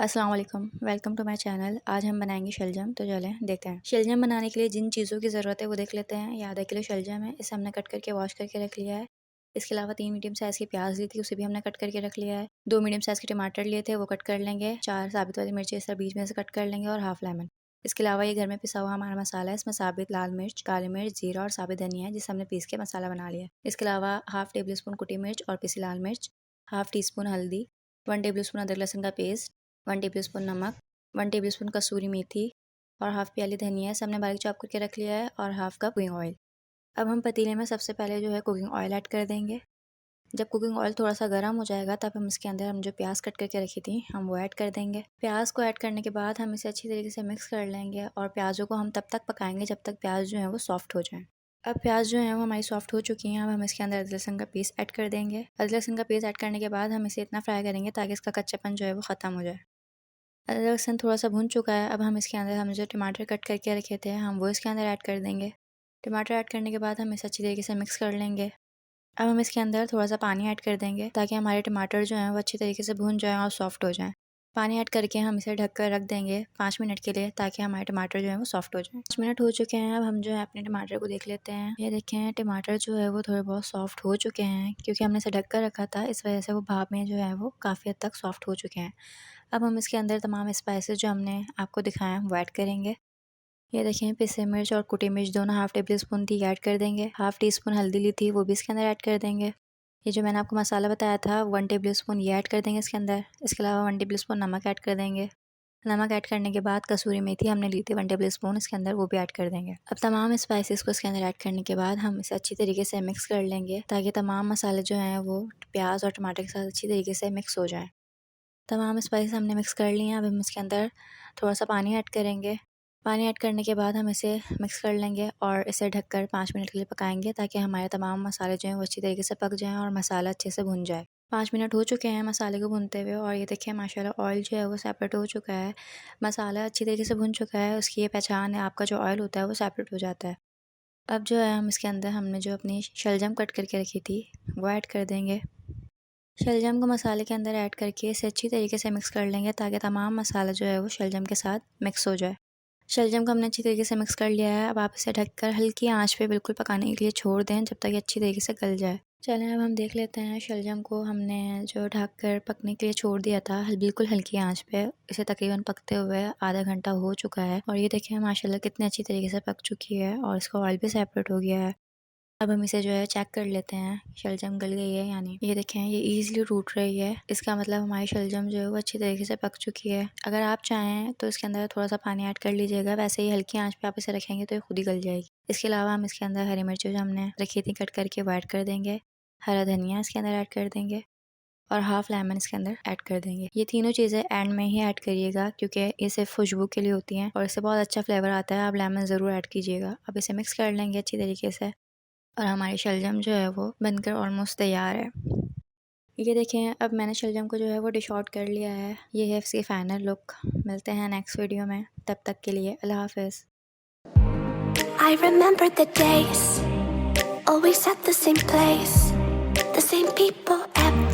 अस्सलाम वालेकुम, welcome to my channel. आज हम बनाएंगे शलजम। तो चलें देखते हैं। शलजम बनाने के लिए जिन चीज़ों की ज़रूरत है वो देख लेते हैं। ये आधा किलो शलजम है, इसे हमने कट करके वॉश करके रख लिया है। इसके अलावा 3 मीडियम साइज़ की प्याज ली थी, उसे भी हमने कट करके रख लिया है। 2 मीडियम साइज़ के टमाटर लिए थे, वो कट कर लेंगे। 4 साबित वाली मिर्ची इस तरह बीच में से कट कर लेंगे और हाफ लेमन। इसके अलावा ये घर में पिसा हुआ हमारा मसाला है। इसमें साबित लाल मिर्च, काली मिर्च, जीरा और साबित धनिया है, जिसे हमने पीस के मसाला बना लिया। इसके अलावा हाफ टेबल स्पून कुटी मिर्च और पिसी लाल मिर्च, हाफ टी स्पून हल्दी, 1 टेबल स्पून अदरक लहसुन का पेस्ट, 1 टेबल स्पून नमक, 1 टेबल स्पून कसूरी मेथी और हाफ प्याली धनिया हमने बारीक चॉप करके रख लिया है और हाफ कप कुकिंग ऑयल। अब हम पतीले में सबसे पहले जो है कुकिंग ऑयल ऐड कर देंगे। जब कुकिंग ऑयल थोड़ा सा गर्म हो जाएगा तब हम इसके अंदर हम जो प्याज कट करके रखी थी हम वो ऐड कर देंगे। प्याज को ऐड करने के बाद हम इसे अच्छी तरीके से मिक्स कर लेंगे और प्याज़ों को हम तब तक पकाएंगे जब तक प्याज जो है वो सॉफ्ट हो जाए। अब प्याज जो है वो हमारी सॉफ्ट हो चुकी हैं। अब हम इसके अंदर अदरक लहसुन का पेस्ट ऐड कर देंगे। अदरक लहसुन का पेस्ट ऐड करने के बाद हम इसे इतना फ्राई करेंगे ताकि इसका कच्चापन जो है वो ख़त्म हो जाए। अदरक लहसुन थोड़ा सा भुन चुका है। अब हम इसके अंदर हम जो टमाटर कट करके रखे थे हम वो इसके अंदर ऐड कर देंगे। टमाटर ऐड करने के बाद हम इसे अच्छी तरीके से मिक्स कर लेंगे। अब हम इसके अंदर थोड़ा सा पानी ऐड कर देंगे ताकि हमारे टमाटर जो हैं वो अच्छी तरीके से भुन जाएँ और सॉफ्ट हो जाएँ। पानी ऐड करके हम इसे ढक कर रख देंगे 5 मिनट के लिए ताकि हमारे टमाटर जो है वो सॉफ्ट हो जाए। 5 मिनट हो चुके हैं। अब हम जो है अपने टमाटर को देख लेते हैं। ये देखें टमाटर जो है वो थोड़े बहुत सॉफ्ट हो चुके हैं क्योंकि हमने इसे ढक कर रखा था, इस वजह से वो भाप में जो है वो काफ़ी हद तक सॉफ्ट हो चुके हैं। अब हम इसके अंदर तमाम स्पाइसेस जो हमने आपको दिखाए हैं वो ऐड करेंगे। ये देखें पिसे मिर्च और कुटी मिर्च दोनों हाफ टेबल स्पून थी, ऐड कर देंगे। हाफ टी स्पून हल्दी ली थी वो भी इसके अंदर ऐड कर देंगे। ये जो मैंने आपको मसाला बताया था 1 टेबल स्पून ये ऐड कर देंगे इसके अंदर। इसके अलावा 1 टेबल स्पून नमक ऐड कर देंगे। नमक ऐड करने के बाद कसूरी मेथी हमने ली थी 1 टेबल स्पून इसके अंदर, वो भी ऐड कर देंगे। अब तमाम स्पाइसेस को इसके अंदर ऐड करने के बाद हम इसे अच्छी तरीके से मिक्स कर लेंगे ताकि तमाम मसाले जो हैं वो प्याज और टमाटर के साथ अच्छी तरीके से मिक्स हो जाएँ। तमाम स्पाइसेस हमने मिक्स कर लिए हैं। अब हम इसके अंदर थोड़ा सा पानी ऐड करेंगे। पानी ऐड करने के बाद हम इसे मिक्स कर लेंगे और इसे ढककर 5 मिनट के लिए पकाएंगे ताकि हमारे तमाम मसाले जो हैं वो अच्छी तरीके से पक जाएं और मसाला अच्छे से भुन जाए। 5 मिनट हो चुके हैं मसाले को भुनते हुए और ये देखिए माशाल्लाह ऑयल जो है वो सेपरेट हो चुका है। मसाला अच्छी तरीके से भुन चुका है, उसकी ये पहचान है, आपका जो ऑयल होता है वो सेपरेट हो जाता है। अब जो है हम इसके अंदर हमने जो अपनी शलजम कट करके रखी थी वो ऐड कर देंगे। शलजम को मसाले के अंदर ऐड करके इसे अच्छी तरीके से मिक्स कर लेंगे ताकि तमाम मसाला जो है वो शलजम के साथ मिक्स हो जाए। शलजम को हमने अच्छी तरीके से मिक्स कर लिया है। अब आप इसे ढककर हल्की आंच पे बिल्कुल पकाने के लिए छोड़ दें जब तक ये अच्छी तरीके से गल जाए। चलें अब हम देख लेते हैं शलजम को हमने जो ढक कर पकने के लिए छोड़ दिया था बिल्कुल हल्की आंच पे, इसे तकरीबन पकते हुए आधा घंटा हो चुका है और ये देखें माशाल्लाह कितनी अच्छी तरीके से पक चुकी है और इसका ऑयल भी सेपरेट हो गया है। अब हम इसे जो है चेक कर लेते हैं शलजम गल गई है यानी। ये देखें ये इजीली टूट रही है, इसका मतलब हमारी शलजम जो है वो अच्छी तरीके से पक चुकी है। अगर आप चाहें तो इसके अंदर थोड़ा सा पानी ऐड कर लीजिएगा, वैसे ही हल्की आंच पे आप इसे रखेंगे तो ये खुद ही गल जाएगी। इसके अलावा हम इसके अंदर हरी मिर्ची जो हमने रखी थी कट करके वो ऐड कर देंगे। हरा धनिया इसके अंदर ऐड कर देंगे और हाफ लेमन इसके अंदर ऐड कर देंगे। ये तीनों चीज़ें एंड में ही ऐड करिएगा क्योंकि ये सिर्फ खुशबू के लिए होती हैं और इससे बहुत अच्छा फ्लेवर आता है। आप लेमन ज़रूर ऐड कीजिएगा। अब इसे मिक्स कर लेंगे अच्छी तरीके से और हमारी शलजम जो है वो बनकर ऑलमोस्ट तैयार है। ये देखें अब मैंने शलजम को जो है वो डिश आउट कर लिया है। ये है इसकी फ़ाइनल लुक। मिलते हैं नेक्स्ट वीडियो में, तब तक के लिए अल्लाह हाफ़िज़। I remember the days, always at the same place, the same people every